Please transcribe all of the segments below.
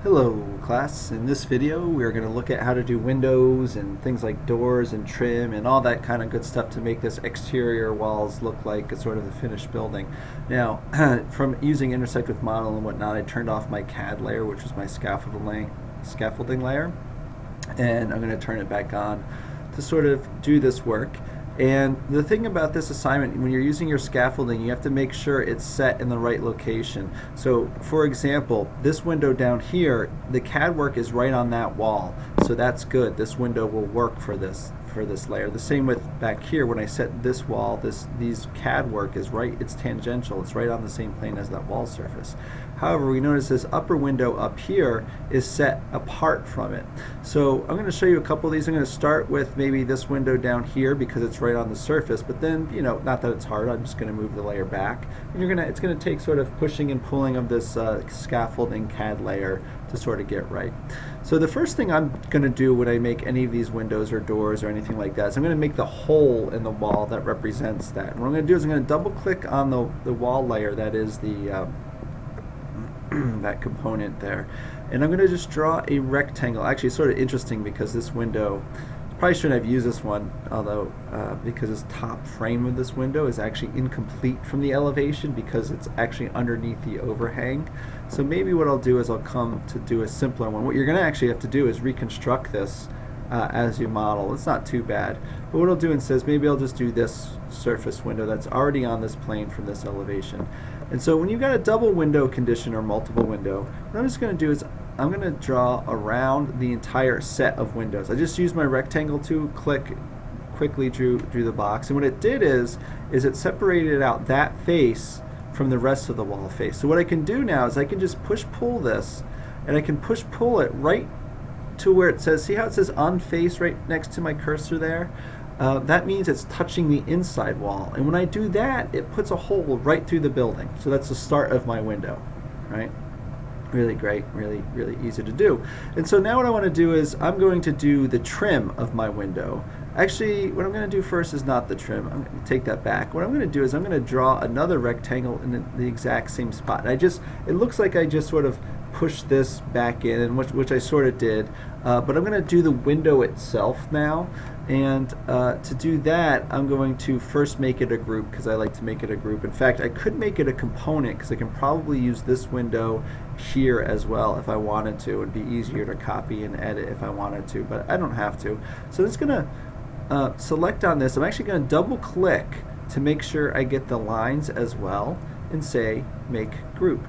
Hello class, in this video we are going to look at how to do windows and things like doors and trim and all that kind of good stuff to make this exterior walls look like a sort of a finished building. Now from using intersect with model and whatnot, I turned off my CAD layer, which was my scaffolding layer, and I'm going to turn it back on to sort of do this work. And the thing about this assignment, when you're using your scaffolding, you have to make sure it's set in the right location. So for example, this window down here, the CAD work is right on that wall, so that's good. This window will work for this layer. The same with back here. When I set this wall, these CAD work is right, it's tangential, it's right on the same plane as that wall surface. However, we notice this upper window up here is set apart from it. So I'm going to show you a couple of these. I'm going to start with maybe this window down here because it's right on the surface, but then, you know, not that it's hard, I'm just going to move the layer back. And it's going to take sort of pushing and pulling of this scaffolding CAD layer to sort of get right. So the first thing I'm going to do when I make any of these windows or doors or anything like that is I'm going to make the hole in the wall that represents that. And what I'm going to do is I'm going to double click on the wall layer that is the that component there, and I'm going to just draw a rectangle. Actually, it's sort of interesting because this window, probably shouldn't have used this one, although because this top frame of this window is actually incomplete from the elevation because it's actually underneath the overhang. So maybe what I'll do is I'll come to do a simpler one. What you're going to actually have to do is reconstruct this as you model. It's not too bad, but what I'll do instead is maybe I'll just do this surface window that's already on this plane from this elevation. And so when you've got a double window condition or multiple window, what I'm just going to do is I'm going to draw around the entire set of windows. I just used my rectangle tool, quickly drew the box, and what it did is it separated out that face from the rest of the wall face. So what I can do now is I can just push-pull this, and I can push-pull it right to where it says, see how it says on face right next to my cursor there? That means it's touching the inside wall, and when I do that, it puts a hole right through the building. So that's the start of my window, right? Really great, really easy to do. And so now what I want to do is I'm going to do the trim of my window. Actually, what I'm going to do first is not the trim. I'm going to take that back. What I'm going to do is I'm going to draw another rectangle in the exact same spot. And it looks like I just sort of pushed this back in, and which I sort of did, but I'm going to do the window itself now. And to do that, I'm going to first make it a group because I like to make it a group. In fact, I could make it a component because I can probably use this window here as well if I wanted to. It would be easier to copy and edit if I wanted to, but I don't have to. So I'm just going to select on this. I'm actually going to double click to make sure I get the lines as well and say make group.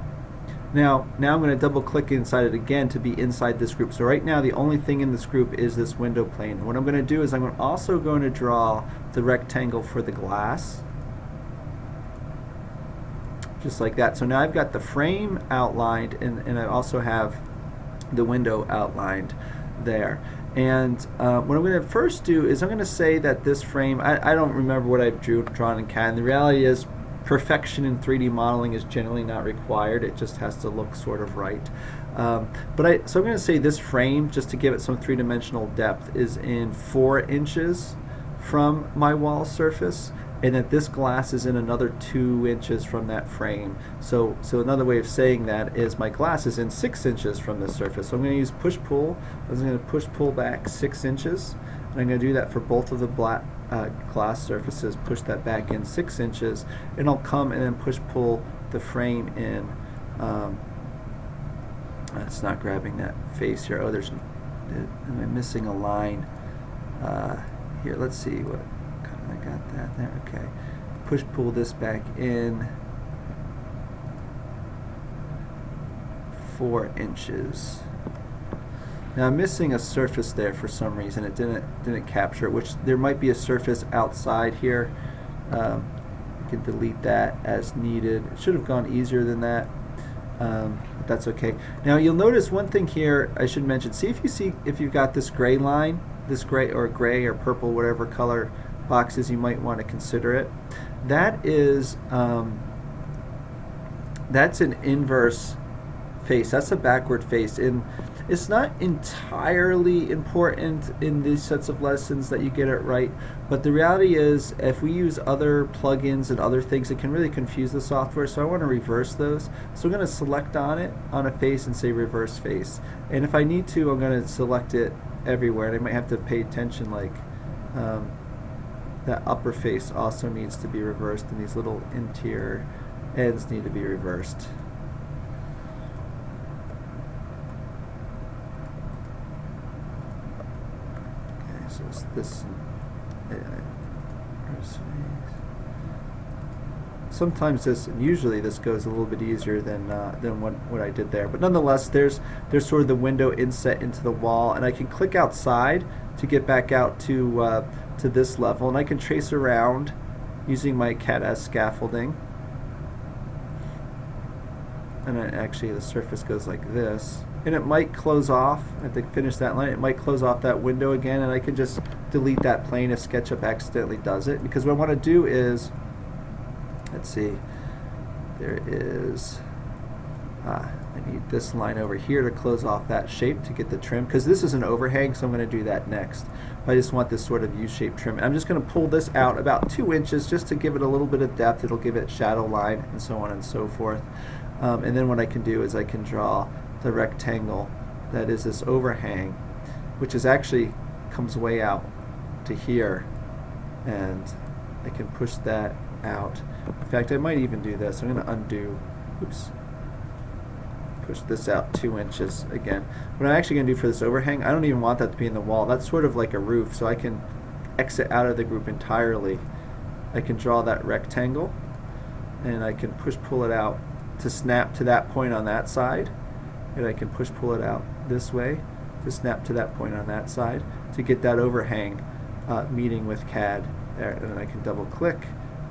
Now I'm going to double click inside it again to be inside this group. So right now the only thing in this group is this window plane. What I'm going to do is I'm also going to draw the rectangle for the glass, just like that. So now I've got the frame outlined, and I also have the window outlined there. And what I'm going to first do is I'm going to say that this frame, I don't remember what I've drawn in CAD, and the reality is perfection in 3D modeling is generally not required. It just has to look sort of right. So I'm going to say this frame, just to give it some three-dimensional depth, is in 4 inches from my wall surface, and that this glass is in another 2 inches from that frame. So another way of saying that is my glass is in 6 inches from the surface. So I'm going to use push-pull. I'm going to push-pull back 6 inches, and I'm going to do that for both of the glass surfaces, push that back in 6 inches, and I'll come and then push-pull the frame in. It's not grabbing that face here. Oh, am I missing a line? Here, let's see what kind of, I got that there. Okay, push-pull this back in 4 inches. Now I'm missing a surface there for some reason. It didn't capture it, which there might be a surface outside here. I can delete that as needed. It should have gone easier than that, but that's okay. Now you'll notice one thing here I should mention. See if you've got this gray line, this gray or purple, whatever color boxes you might want to consider it. That is that's an inverse face. That's a backward face. It's not entirely important in these sets of lessons that you get it right, but the reality is if we use other plugins and other things, it can really confuse the software, so I want to reverse those. So I'm going to select on it, on a face, and say reverse face. And if I need to, I'm going to select it everywhere, and I might have to pay attention, like that upper face also needs to be reversed, and these little interior ends need to be reversed. Okay, so it's this. Sometimes this, and usually this goes a little bit easier than what I did there. But nonetheless, there's sort of the window inset into the wall, and I can click outside to get back out to this level, and I can trace around using my CAD as scaffolding. And then actually the surface goes like this, and it might close off. I have to finish that line. It might close off that window again, and I can just delete that plane if SketchUp accidentally does it. Because what I want to do is, let's see, there is, I need this line over here to close off that shape to get the trim, because this is an overhang, so I'm going to do that next. But I just want this sort of U-shaped trim. I'm just going to pull this out about 2 inches just to give it a little bit of depth. It'll give it shadow line and so on and so forth. And then what I can do is I can draw the rectangle that is this overhang, which is actually comes way out to here, and I can push that out. In fact, I might even do this. I'm going to undo, oops, push this out 2 inches again. What I'm actually going to do for this overhang, I don't even want that to be in the wall. That's sort of like a roof, so I can exit out of the group entirely. I can draw that rectangle, and I can pull it out to snap to that point on that side, and I can pull it out this way to snap to that point on that side to get that overhang meeting with CAD there. And then I can double click,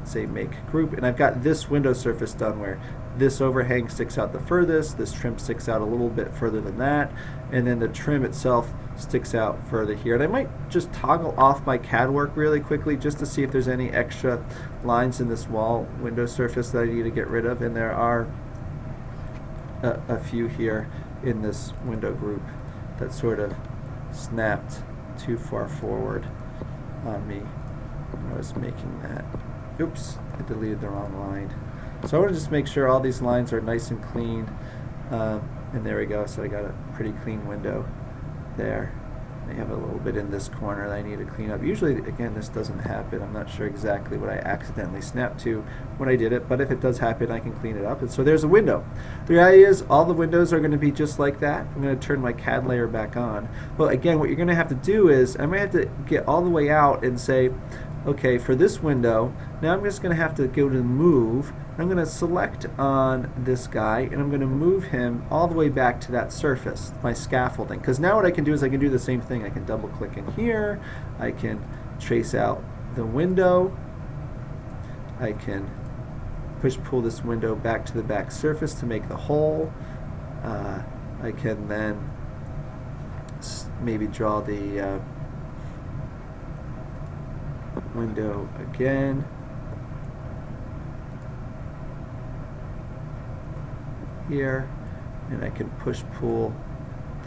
say make group, and I've got this window surface done where this overhang sticks out the furthest, this trim sticks out a little bit further than that, and then the trim itself sticks out further here. And I might just toggle off my CAD work really quickly just to see if there's any extra lines in this wall window surface that I need to get rid of, and there are a few here in this window group that sort of snapped too far forward on me when I was making that. Oops, I deleted the wrong line. So I want to just make sure all these lines are nice and clean, and there we go. So I got a pretty clean window there. I have a little bit in this corner that I need to clean up. Usually, again, this doesn't happen. I'm not sure exactly what I accidentally snapped to when I did it, but if it does happen, I can clean it up. And so there's a window. The reality is all the windows are going to be just like that. I'm going to turn my CAD layer back on. But again, what you're going to have to do is I might have to get all the way out and say, okay, for this window, now I'm just going to have to go to move. I'm going to select on this guy, and I'm going to move him all the way back to that surface, my scaffolding. Because now what I can do is I can do the same thing. I can double click in here. I can trace out the window. I can pull this window back to the back surface to make the hole. I can then maybe draw the window again. Here, and I can pull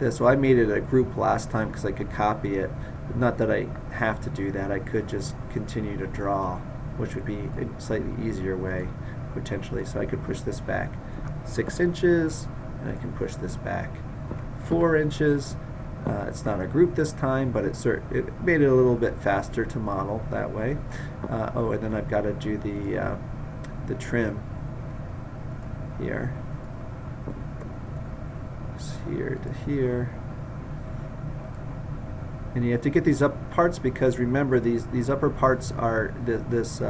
this. Well, I made it a group last time because I could copy it. Not that I have to do that. I could just continue to draw, which would be a slightly easier way, potentially. So I could push this back 6 inches, and I can push this back 4 inches. It's not a group this time, but it made it a little bit faster to model that way. Oh, and then I've got to do the trim here. Here to here, and you have to get these up parts because remember these upper parts are this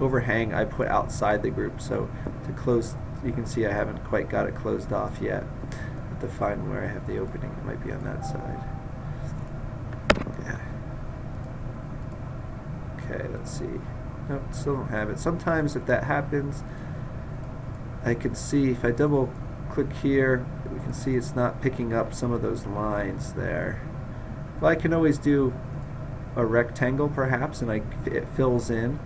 overhang I put outside the group. So to close, you can see I haven't quite got it closed off yet. I have to find where I have the opening. It might be on that side. Yeah. Okay, let's see. Nope, still don't have it. Sometimes if that happens, I can see if I double click here, we can see it's not picking up some of those lines there. Well, I can always do a rectangle perhaps, and it fills in,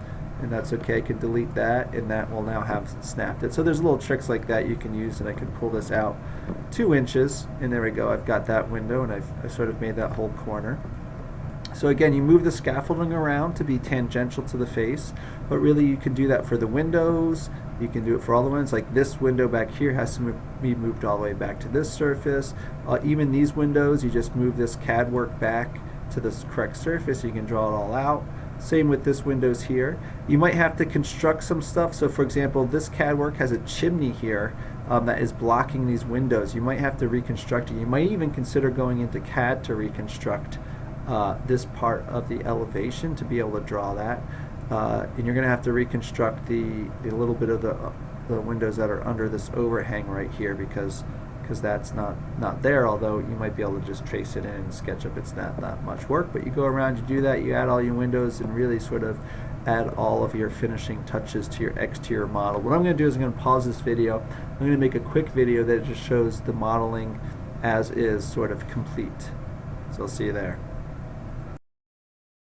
and that's okay. I can delete that, and that will now have snapped it. So there's little tricks like that you can use, and I can pull this out 2 inches, and there we go. I've got that window, and I sort of made that whole corner. So again, you move the scaffolding around to be tangential to the face, but really you can do that for the windows. You can do it for all the ones. Like this window back here has to be moved all the way back to this surface. Even these windows, you just move this CAD work back to this correct surface. You can draw it all out. Same with this windows here. You might have to construct some stuff. So for example, this CAD work has a chimney here that is blocking these windows. You might have to reconstruct it. You might even consider going into CAD to reconstruct this part of the elevation to be able to draw that. And you're going to have to reconstruct the little bit of the windows that are under this overhang right here because that's not there, although you might be able to just trace it in SketchUp. It's not that much work, but you go around, you do that, you add all your windows and really sort of add all of your finishing touches to your exterior model. What I'm going to do is I'm going to pause this video. I'm going to make a quick video that just shows the modeling as is, sort of complete. So I'll see you there.